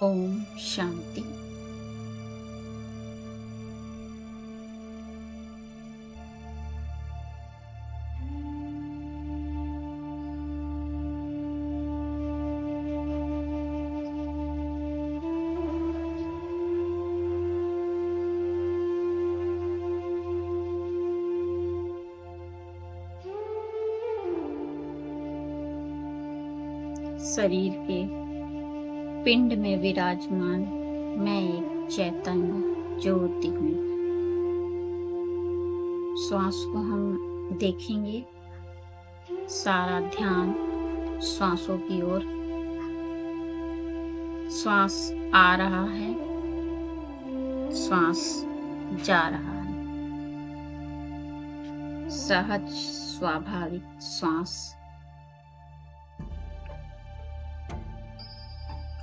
ओम शांति। शरीर के पिंड में विराजमान मैं एक चैतन्य ज्योति हूँ। श्वास को हम देखेंगे। सारा ध्यान श्वासों की ओर। श्वास आ रहा है, श्वास जा रहा है। सहज स्वाभाविक श्वास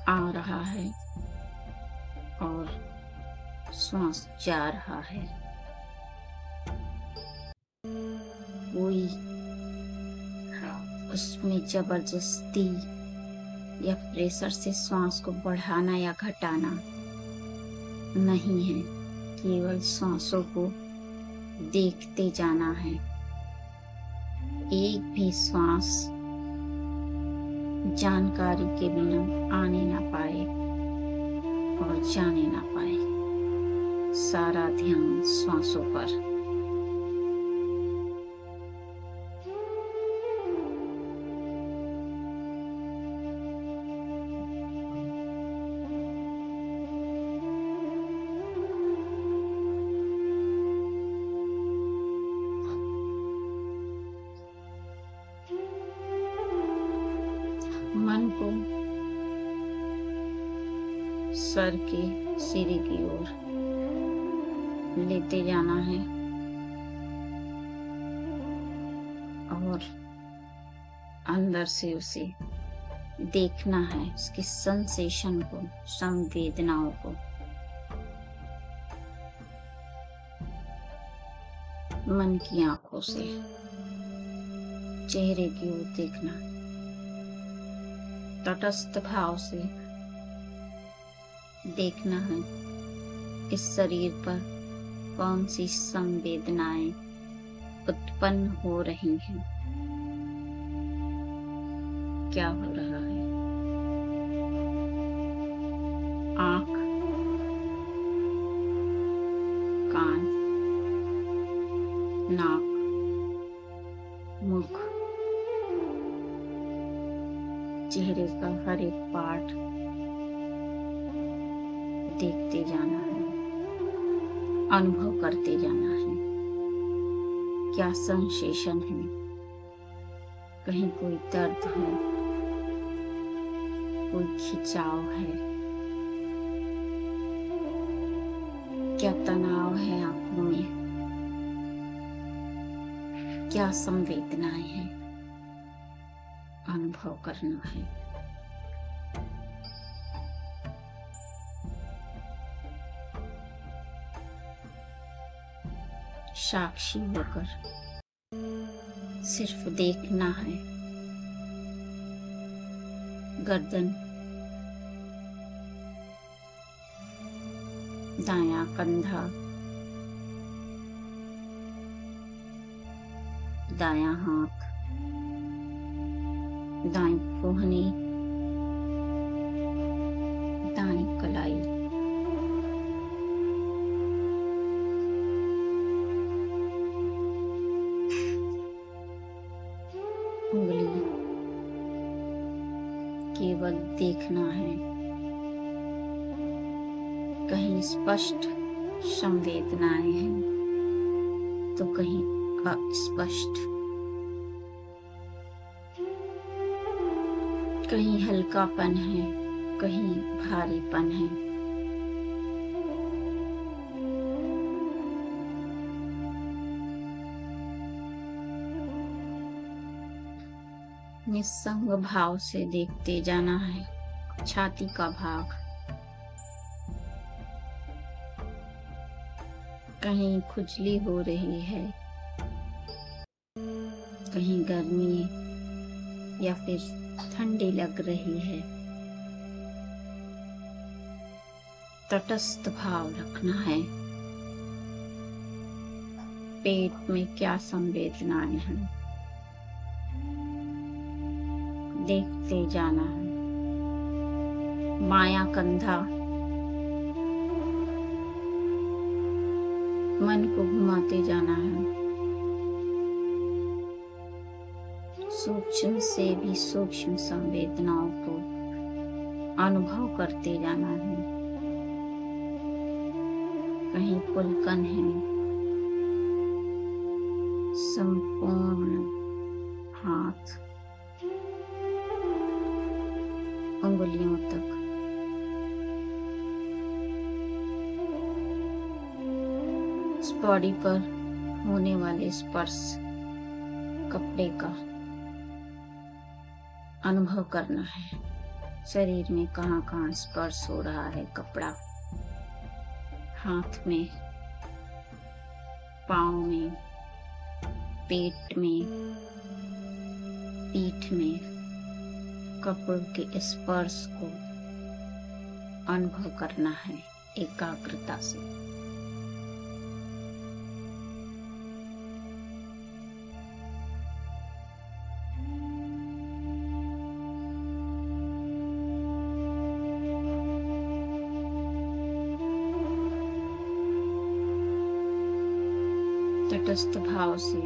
आ रहा है और श्वास जा रहा है। कोई उसमें जबरदस्ती या प्रेशर से श्वास को बढ़ाना या घटाना नहीं है। केवल श्वासों को देखते जाना है। एक भी श्वास जानकारी के बिना आने ना पाए और जाने ना पाए। सारा ध्यान श्वासों पर। मन को सर के सिरे की ओर लेते जाना है और अंदर से उसे देखना है, उसकी सेंसेशन को, संवेदनाओं को। मन की आंखों से चेहरे की ओर देखना, तटस्थ भाव से देखना है इस शरीर पर कौन सी संवेदनाएं उत्पन्न हो रही हैं, क्या हो रहा है। आंख, कान, नाक, मुख, चेहरे का हर एक पार्ट देखते जाना है, अनुभव करते जाना है। क्या सेंसेशन है, कहीं कोई दर्द है, कोई खिंचाव है, क्या तनाव है आंखों में, क्या संवेदनाएं हैं, अनुभव करना है। साक्षी होकर सिर्फ देखना है। गर्दन, दायां कंधा, दायां हाथ, दाईं कोहनी, दाईं कलाई, उंगली। केवल देखना है। कहीं स्पष्ट संवेदनाएं हैं तो कहीं अस्पष्ट, कहीं हल्कापन है, कहीं भारीपन है। निस्संग भाव से देखते जाना है। छाती का भाग, कहीं खुजली हो रही है, कहीं गर्मी या फिर ठंडी लग रही है। तटस्थ भाव रखना है। पेट में क्या संवेदनाएं हैं, देखते जाना है। माया कंधा मन को घुमाते जाना है। सूक्ष्म से भी सूक्ष्म संवेदनाओं को अनुभव करते जाना है। कहीं पुलकन है, संपूर्ण हाथ उंगलियों तक इस बॉडी पर होने वाले स्पर्श कपड़े का अनुभव करना है। शरीर में कहाँ कहाँ स्पर्श हो रहा है कपड़ा, हाथ में, पाँव में, पेट में, पीठ में कपड़ों के स्पर्श को अनुभव करना है एकाग्रता से। तटस्थ भाव से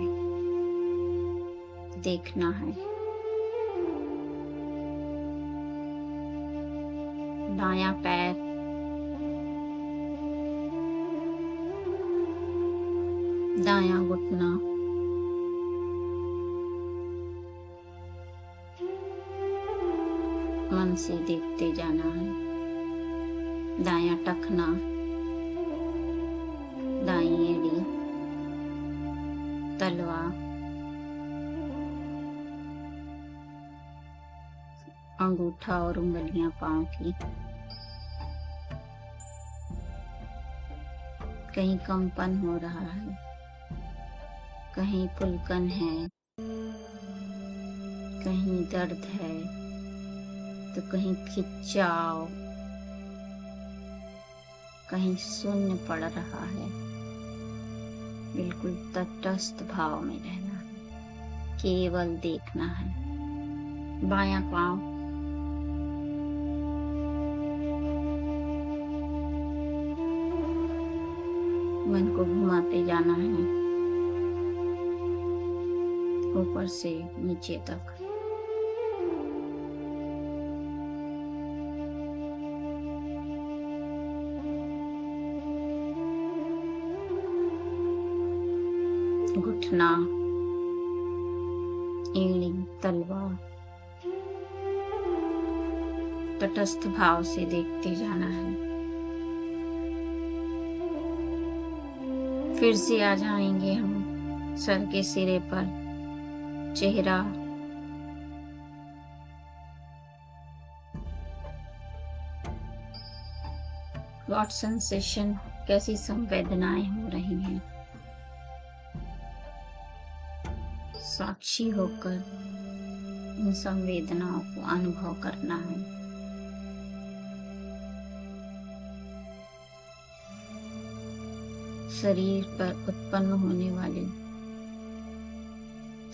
देखना है। दायां पैर, दायां घुटना, मन से देखते जाना है। दायां टखना, दाईं एड़ी, तलवा, अंगूठा और उंगलियां पांव की। कहीं कंपन हो रहा है, कहीं पुलकन है, कहीं दर्द है, तो कहीं खिंचाव, कहीं शून्य पड़ रहा है। बिल्कुल तटस्थ भाव में रहना है, केवल देखना है। बायां पांव, मन को घुमाते जाना है ऊपर से नीचे तक। घुटना, एड़ी, तलवा तटस्थ भाव से देखते जाना है। फिर से आ जाएंगे हम सर के सिरे पर, चेहरा, व्हाट सेंसेशन, कैसी संवेदनाएं हो रही हैं। साक्षी होकर इन संवेदनाओं को अनुभव करना है। शरीर पर उत्पन्न होने वाली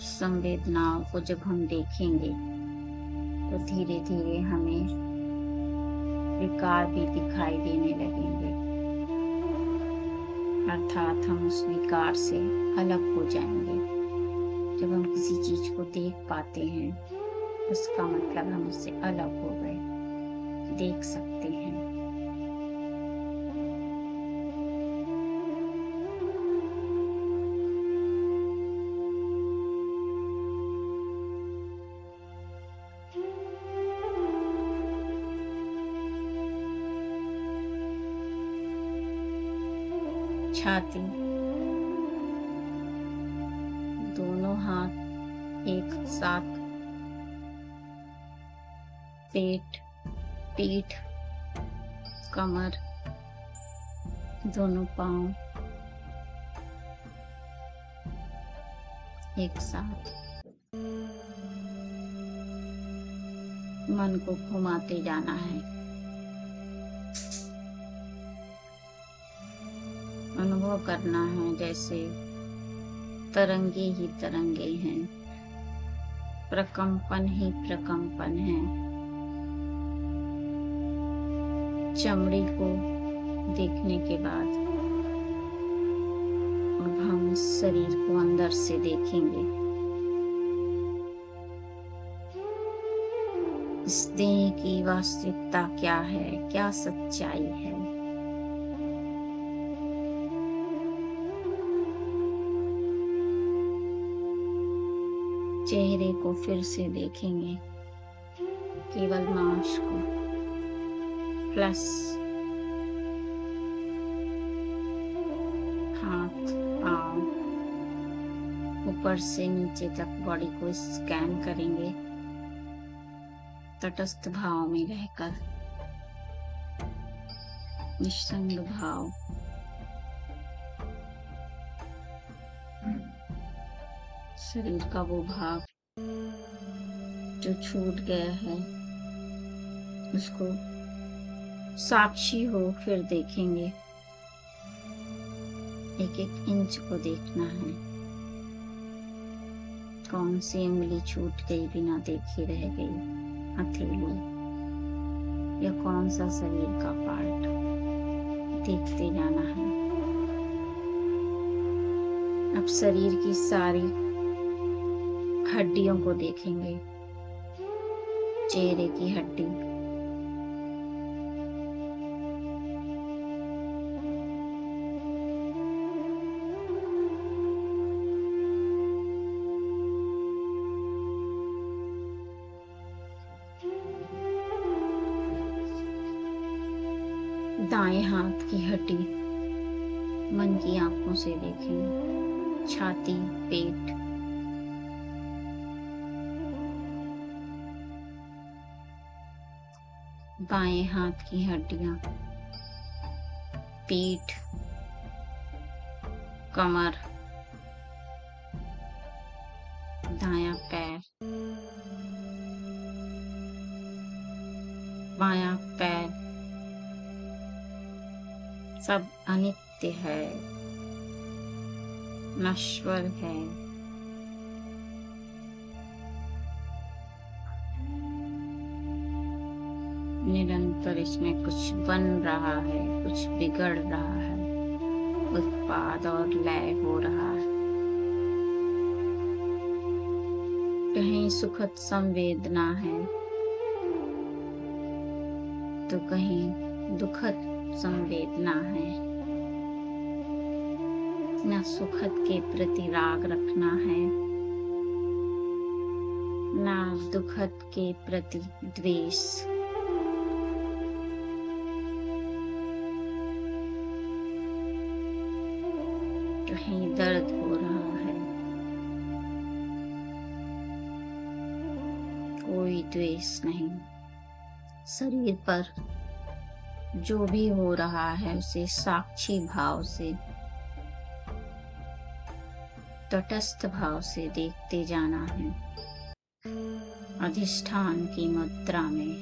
संवेदनाओं को जब हम देखेंगे तो धीरे धीरे हमें विकार भी दिखाई देने लगेंगे, अर्थात हम उस विकार से अलग हो जाएंगे। जब हम किसी चीज को देख पाते हैं उसका मतलब हम उससे अलग हो गए, देख सकते हैं। छाती, दोनों हाथ एक साथ, पेट, पीठ, कमर, दोनों पांव एक साथ। मन को घुमाते जाना है। अनुभव करना है जैसे तरंगे ही तरंगे हैं, प्रकंपन ही प्रकंपन है। चमड़ी को देखने के बाद अब हम इस शरीर को अंदर से देखेंगे। इस देह की वास्तविकता क्या है, क्या सच्चाई है। चेहरे को फिर से देखेंगे, केवल मांस को, प्लस हाथ, पांव, ऊपर से नीचे तक बॉडी को स्कैन करेंगे तटस्थ भाव में रहकर, निस्संग भाव। शरीर का वो भाग जो छूट गया है उसको साक्षी हो फिर देखेंगे। एक एक इंच को देखना है, कौन सी उंगली छूट गई बिना देखे रह गई, हथेली या कौन सा शरीर का पार्ट, देखते जाना है। अब शरीर की सारी हड्डियों को देखेंगे। चेहरे की हड्डी, दाएं हाथ की हड्डी मन की आंखों से देखें। छाती, पेट, बाएं हाथ की हड्डियां, पीठ, कमर, दायां पैर, बायां पैर, सब अनित्य है, नश्वर है। निरंतर इसमें कुछ बन रहा है, कुछ बिगड़ रहा है, उत्पाद और लय हो रहा है। कहीं सुखद संवेदना है तो कहीं दुखद संवेदना है। न सुखद के प्रति राग रखना है, न दुखद के प्रति द्वेष। कहीं दर्द हो रहा है, कोई द्वेष नहीं। शरीर पर जो भी हो रहा है उसे साक्षी भाव से, तटस्थ भाव से देखते जाना है। अधिष्ठान की मुद्रा में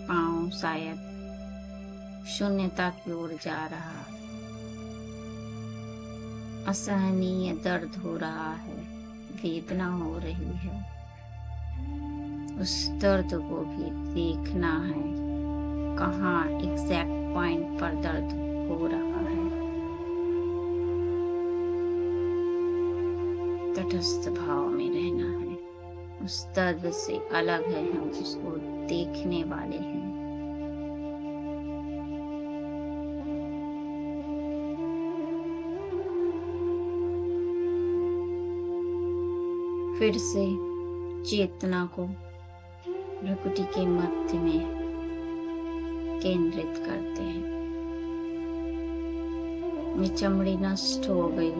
पांव शायद शून्यता की ओर जा रहा है। असहनीय दर्द हो रहा है, वेदना हो रही है। उस दर्द को भी देखना है, कहाँ एग्जैक्ट पॉइंट पर दर्द हो रहा है। तटस्थ भाव में रहना है। उस दर्द से अलग है, हम उसको देखने वाले हैं। फिर से चेतना को भ्रुकुटी के मध्य में केंद्रित करते हैं। ये चमड़ी नष्ट हो गई,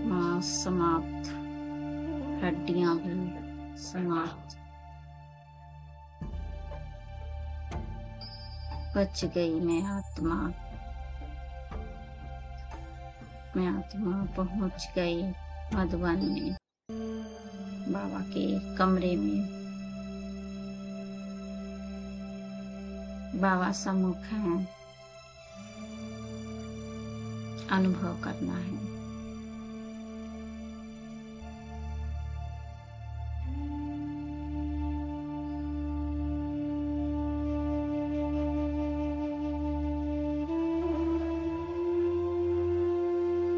मांस समाप्त, हड्डियां भी समाप्त, बच गई मैं आत्मा। मैं आत्मा पहुंच गई मधुबन में, बाबा के कमरे में। बाबा सम्मुख हैं, अनुभव करना है।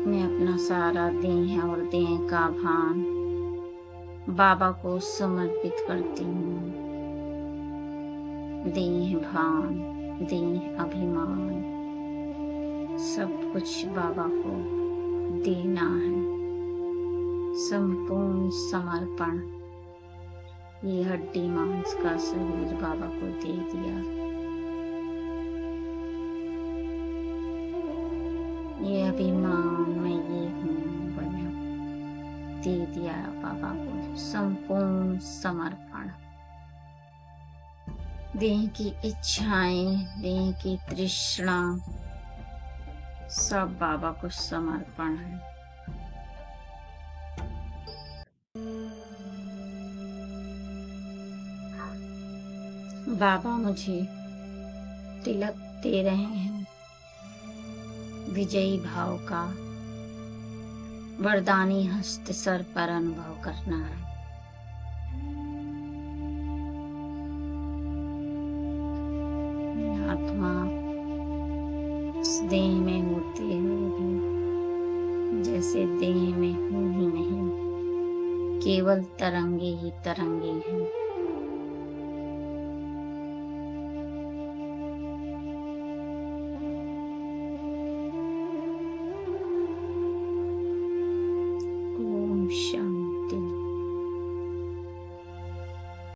मैं अपना सारा देह और देह का भान बाबा को समर्पित करती हूँ। देह भान, देह अभिमान, सब कुछ बाबा को देना है। संपूर्ण समर्पण। ये हड्डी मांस का शरीर बाबा को दे दिया। ये अभिमान मैं ये हूँ बना दे दिया बाबा को। संपूर्ण समर्पण। देह की इच्छाएं, देह की तृष्णा, सब बाबा को समर्पण है। बाबा मुझे तिलक दे रहे हैं विजयी भाव का। वरदानी हस्त सर पर अनुभव करना है। आत्मा इस देह में होते हुए भी जैसे देह में हूँ ही नहीं, केवल तरंगे ही तरंगे हैं। ओम शांति।